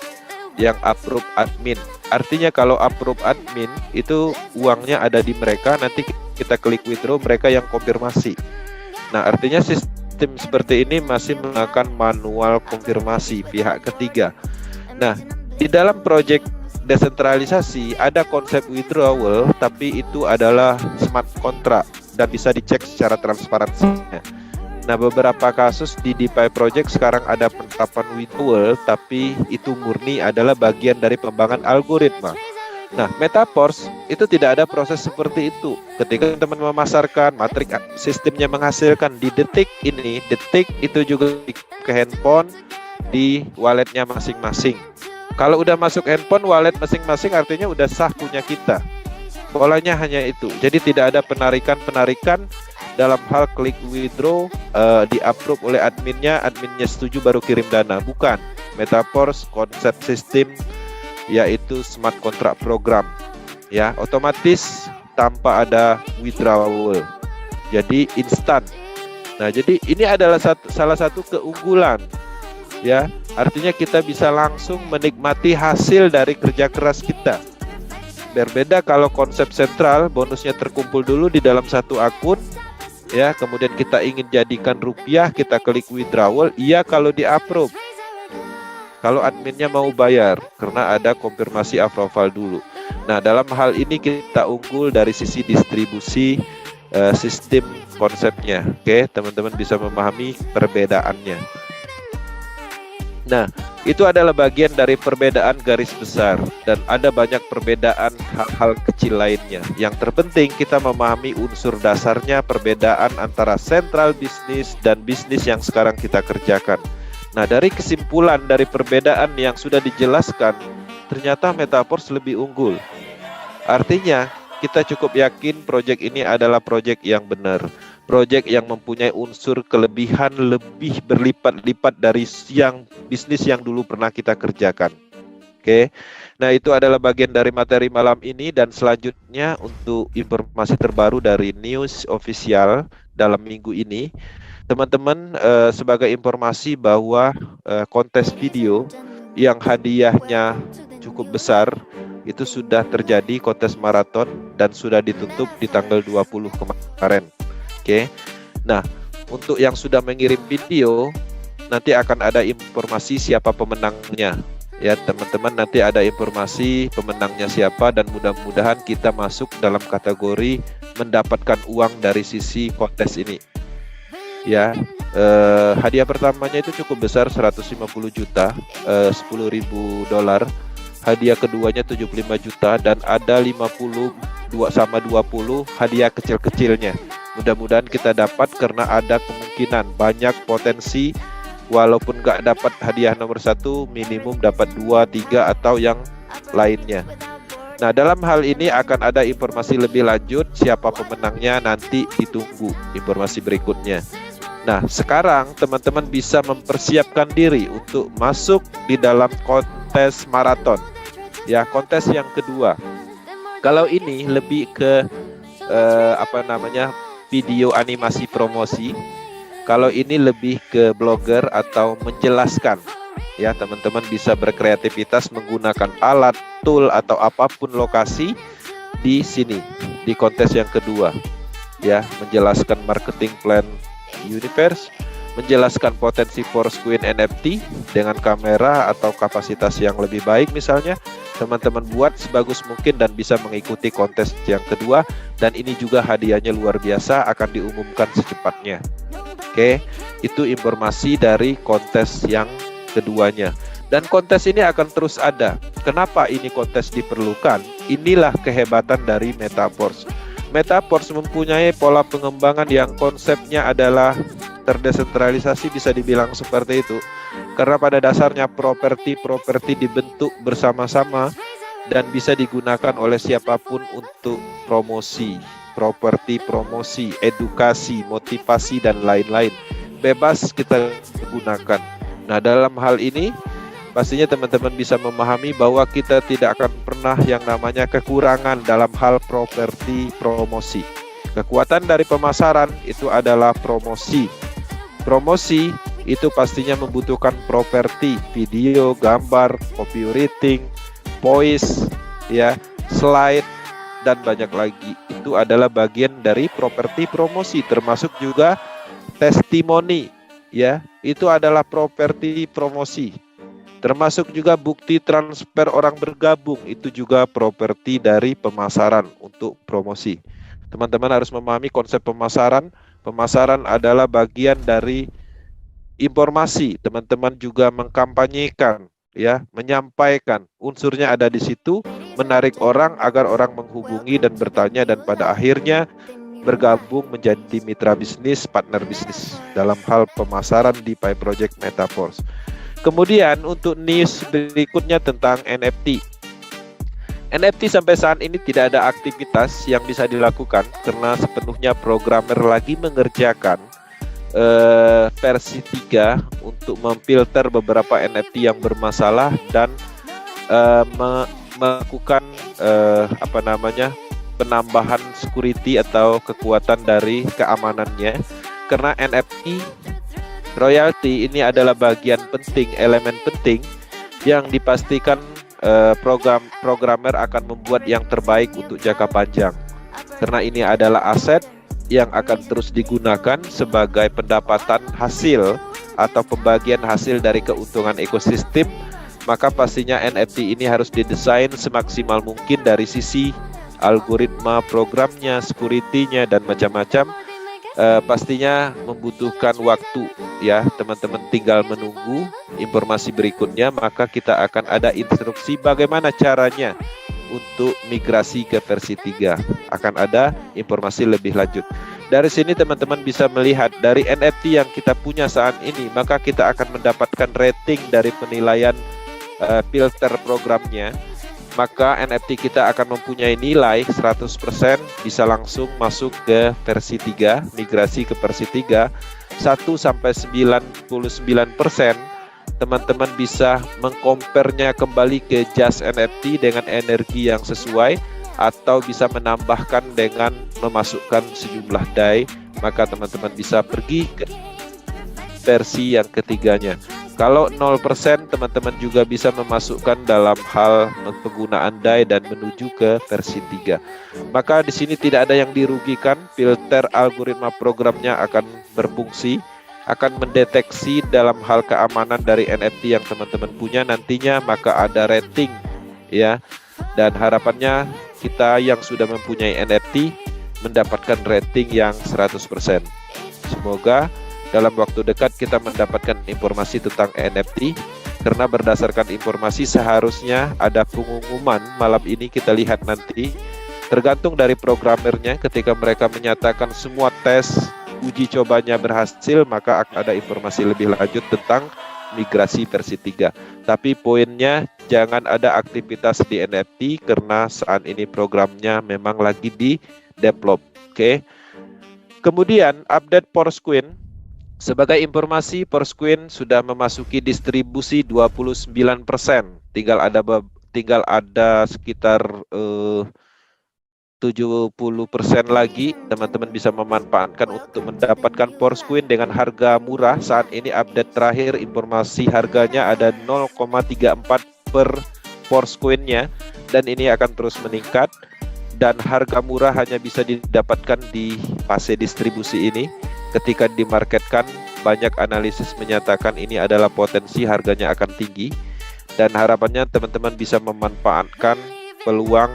yang approve admin. Artinya kalau approve admin itu uangnya ada di mereka, nanti kita klik withdraw, mereka yang konfirmasi. Nah, artinya sistem seperti ini masih menggunakan manual konfirmasi pihak ketiga. Nah, di dalam project desentralisasi ada konsep withdrawal, tapi itu adalah smart contract dan bisa dicek secara transparansinya. Nah, beberapa kasus di DeFi project sekarang ada penerapan withdrawal, tapi itu murni adalah bagian dari pengembangan algoritma. Nah, Metaverse itu tidak ada proses seperti itu. Ketika teman memasarkan, matrik sistemnya menghasilkan di detik ini, detik itu juga ke handphone, di walletnya masing-masing. Kalau udah masuk handphone, wallet masing-masing artinya udah sah punya kita. Polanya hanya itu. Jadi tidak ada penarikan dalam hal klik withdraw, di-approve oleh adminnya setuju baru kirim dana. Bukan. Metaverse konsep sistem yaitu smart contract program, ya, otomatis tanpa ada withdrawal, jadi instan. Nah, jadi ini adalah salah satu keunggulan, ya, artinya kita bisa langsung menikmati hasil dari kerja keras kita. Berbeda kalau konsep sentral, bonusnya terkumpul dulu di dalam satu akun, ya, kemudian kita ingin jadikan rupiah, kita klik withdrawal, iya kalau di-approve. Kalau adminnya mau bayar, karena ada konfirmasi approval dulu. Nah, dalam hal ini kita unggul dari sisi distribusi sistem konsepnya. Oke, teman-teman bisa memahami perbedaannya. Nah, itu adalah bagian dari perbedaan garis besar, dan ada banyak perbedaan hal-hal kecil lainnya. Yang terpenting kita memahami unsur dasarnya, perbedaan antara central business dan bisnis yang sekarang kita kerjakan. Nah, dari kesimpulan dari perbedaan yang sudah dijelaskan, ternyata Metaverse lebih unggul. Artinya, kita cukup yakin proyek ini adalah proyek yang benar. Proyek yang mempunyai unsur kelebihan lebih berlipat-lipat dari yang bisnis yang dulu pernah kita kerjakan. Oke. Nah, itu adalah bagian dari materi malam ini, dan selanjutnya untuk informasi terbaru dari news official dalam minggu ini, Teman-teman, sebagai informasi bahwa kontes video yang hadiahnya cukup besar itu sudah terjadi kontes maraton dan sudah ditutup di tanggal 20 kemarin. Oke. Nah, untuk yang sudah mengirim video nanti akan ada informasi siapa pemenangnya. Ya, teman-teman, nanti ada informasi pemenangnya siapa dan mudah-mudahan kita masuk dalam kategori mendapatkan uang dari sisi kontes ini. Ya, hadiah pertamanya itu cukup besar, 150 juta, $10.000. Hadiah keduanya 75 juta dan ada 52 sama 20 hadiah kecil-kecilnya. Mudah-mudahan kita dapat karena ada kemungkinan banyak potensi walaupun nggak dapat hadiah nomor 1, minimum dapat 2, 3 atau yang lainnya. Nah, dalam hal ini akan ada informasi lebih lanjut siapa pemenangnya, nanti ditunggu informasi berikutnya. Nah, sekarang teman-teman bisa mempersiapkan diri untuk masuk di dalam kontes maraton. Ya, kontes yang kedua. Kalau ini lebih ke video animasi promosi. Kalau ini lebih ke blogger atau menjelaskan. Ya, teman-teman bisa berkreativitas menggunakan alat, tool atau apapun lokasi di sini di kontes yang kedua. Ya, menjelaskan marketing plan universe, menjelaskan potensi Foursquare NFT dengan kamera atau kapasitas yang lebih baik misalnya. Teman-teman buat sebagus mungkin dan bisa mengikuti kontes yang kedua, dan ini juga hadiahnya luar biasa, akan diumumkan secepatnya. Oke, itu informasi dari kontes yang keduanya. Dan kontes ini akan terus ada. Kenapa ini kontes diperlukan? Inilah kehebatan dari Metaverse. Metaverse mempunyai pola pengembangan yang konsepnya adalah terdesentralisasi, bisa dibilang seperti itu. Karena pada dasarnya properti dibentuk bersama-sama dan bisa digunakan oleh siapapun untuk promosi. Promosi, edukasi, motivasi, dan lain-lain. Bebas kita gunakan. Nah, dalam hal ini pastinya teman-teman bisa memahami bahwa kita tidak akan pernah yang namanya kekurangan dalam hal properti promosi. Kekuatan dari pemasaran itu adalah promosi. Promosi itu pastinya membutuhkan properti, video, gambar, copywriting, voice, ya, slide, dan banyak lagi. Itu adalah bagian dari properti promosi, termasuk juga testimoni, ya, itu adalah properti promosi. Termasuk juga bukti transfer orang bergabung, itu juga properti dari pemasaran untuk promosi. Teman-teman harus memahami konsep pemasaran. Pemasaran adalah bagian dari informasi. Teman-teman juga mengkampanyekan, ya, menyampaikan. Unsurnya ada di situ, menarik orang agar orang menghubungi dan bertanya dan pada akhirnya bergabung menjadi mitra bisnis, partner bisnis dalam hal pemasaran di Pi Project Metaverse. Kemudian untuk news berikutnya tentang NFT. NFT sampai saat ini tidak ada aktivitas yang bisa dilakukan karena sepenuhnya programmer lagi mengerjakan versi 3 untuk memfilter beberapa NFT yang bermasalah dan melakukan penambahan security atau kekuatan dari keamanannya. Karena NFT royalty ini adalah bagian penting, elemen penting yang dipastikan programmer akan membuat yang terbaik untuk jangka panjang. Karena ini adalah aset yang akan terus digunakan sebagai pendapatan hasil atau pembagian hasil dari keuntungan ekosistem, maka pastinya NFT ini harus didesain semaksimal mungkin dari sisi algoritma programnya, security-nya, dan macam-macam. Pastinya membutuhkan waktu, ya, teman-teman tinggal menunggu informasi berikutnya, maka kita akan ada instruksi bagaimana caranya untuk migrasi ke versi 3. Akan ada informasi lebih lanjut. Dari sini teman-teman bisa melihat dari NFT yang kita punya saat ini, maka kita akan mendapatkan rating dari penilaian filter programnya. Maka NFT kita akan mempunyai nilai 100%, bisa langsung masuk ke versi 3, migrasi ke versi 3. 1-99% teman-teman bisa mengcompare-nya kembali ke Just NFT dengan energi yang sesuai, atau bisa menambahkan dengan memasukkan sejumlah DAI. Maka teman-teman bisa pergi ke versi yang ketiganya. Kalau 0%, teman-teman juga bisa memasukkan dalam hal penggunaan DAI dan menuju ke versi 3. Maka di sini tidak ada yang dirugikan, filter algoritma programnya akan berfungsi, akan mendeteksi dalam hal keamanan dari NFT yang teman-teman punya nantinya, maka ada rating ya. Dan harapannya kita yang sudah mempunyai NFT mendapatkan rating yang 100%. Semoga dalam waktu dekat kita mendapatkan informasi tentang NFT, karena berdasarkan informasi seharusnya ada pengumuman malam ini, kita lihat nanti. Tergantung dari programmernya, ketika mereka menyatakan semua tes uji cobanya berhasil, maka akan ada informasi lebih lanjut tentang migrasi versi 3. Tapi poinnya jangan ada aktivitas di NFT karena saat ini programnya memang lagi di develop. Oke. Kemudian update Porsquin. Sebagai informasi, Porsquin sudah memasuki distribusi 29%. Tinggal ada sekitar 70% lagi teman-teman bisa memanfaatkan untuk mendapatkan Porsquin dengan harga murah. Saat ini update terakhir informasi harganya ada 0,34 per Porsquinnya, dan ini akan terus meningkat, dan harga murah hanya bisa didapatkan di fase distribusi ini. Ketika dimarketkan, banyak analisis menyatakan ini adalah potensi harganya akan tinggi, dan harapannya teman-teman bisa memanfaatkan peluang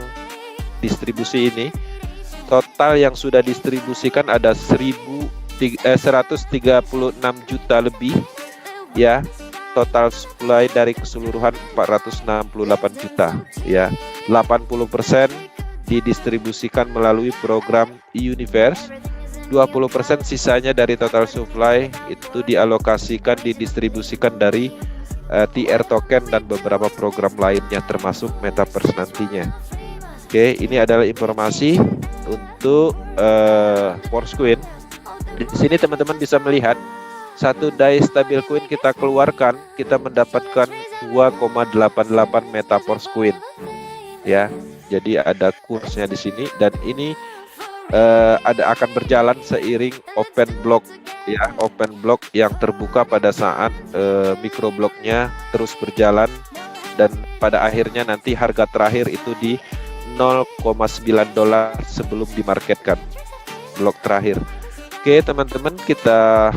distribusi ini. Total yang sudah distribusikan ada 136 juta lebih ya. Total supply dari keseluruhan 468 juta ya. 80% didistribusikan melalui program e-Universe. 20% sisanya dari total supply itu dialokasikan, didistribusikan dari TR token dan beberapa program lainnya termasuk Metaverse nantinya. Oke, ini adalah informasi untuk Porsquin. Di sini teman-teman bisa melihat satu DAI stablecoin kita keluarkan, kita mendapatkan 2,88 Meta Porsquin. Ya, jadi ada kursnya di sini, dan ini akan berjalan seiring open block ya, open block yang terbuka pada saat microbloknya terus berjalan, dan pada akhirnya nanti harga terakhir itu di $0,9 sebelum dimarketkan blok terakhir. Oke teman-teman, kita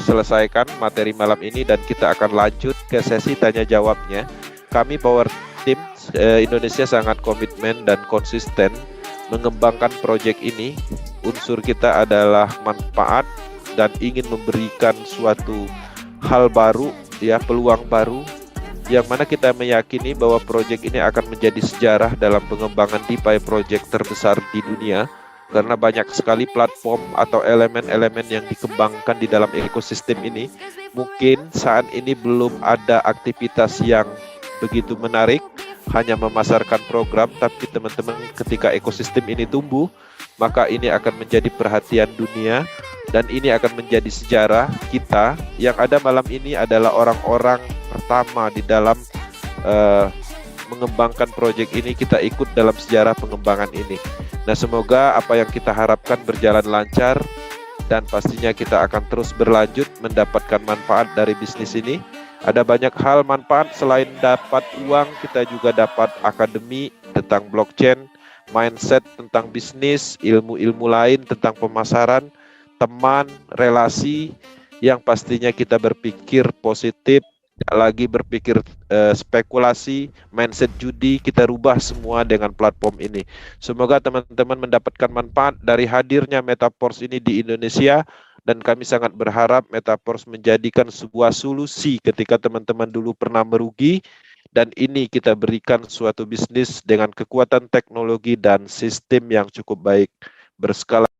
selesaikan materi malam ini dan kita akan lanjut ke sesi tanya jawabnya. Kami Power Team Indonesia sangat komitmen dan konsisten mengembangkan proyek ini. Unsur kita adalah manfaat dan ingin memberikan suatu hal baru ya, peluang baru, yang mana kita meyakini bahwa proyek ini akan menjadi sejarah dalam pengembangan DeFi proyek terbesar di dunia, karena banyak sekali platform atau elemen-elemen yang dikembangkan di dalam ekosistem ini. Mungkin saat ini belum ada aktivitas yang begitu menarik, hanya memasarkan program, tapi teman-teman ketika ekosistem ini tumbuh, maka ini akan menjadi perhatian dunia, dan ini akan menjadi sejarah kita. Yang ada malam ini adalah orang-orang pertama di dalam mengembangkan proyek ini. Kita ikut dalam sejarah pengembangan ini. Nah, semoga apa yang kita harapkan berjalan lancar, dan pastinya kita akan terus berlanjut mendapatkan manfaat dari bisnis ini. Ada banyak hal manfaat, selain dapat uang, kita juga dapat akademi tentang blockchain, mindset tentang bisnis, ilmu-ilmu lain tentang pemasaran, teman, relasi, yang pastinya kita berpikir positif, tidak lagi berpikir spekulasi, mindset judi, kita rubah semua dengan platform ini. Semoga teman-teman mendapatkan manfaat dari hadirnya Metaverse ini di Indonesia, dan kami sangat berharap Metaverse menjadikan sebuah solusi ketika teman-teman dulu pernah merugi, dan ini kita berikan suatu bisnis dengan kekuatan teknologi dan sistem yang cukup baik berskala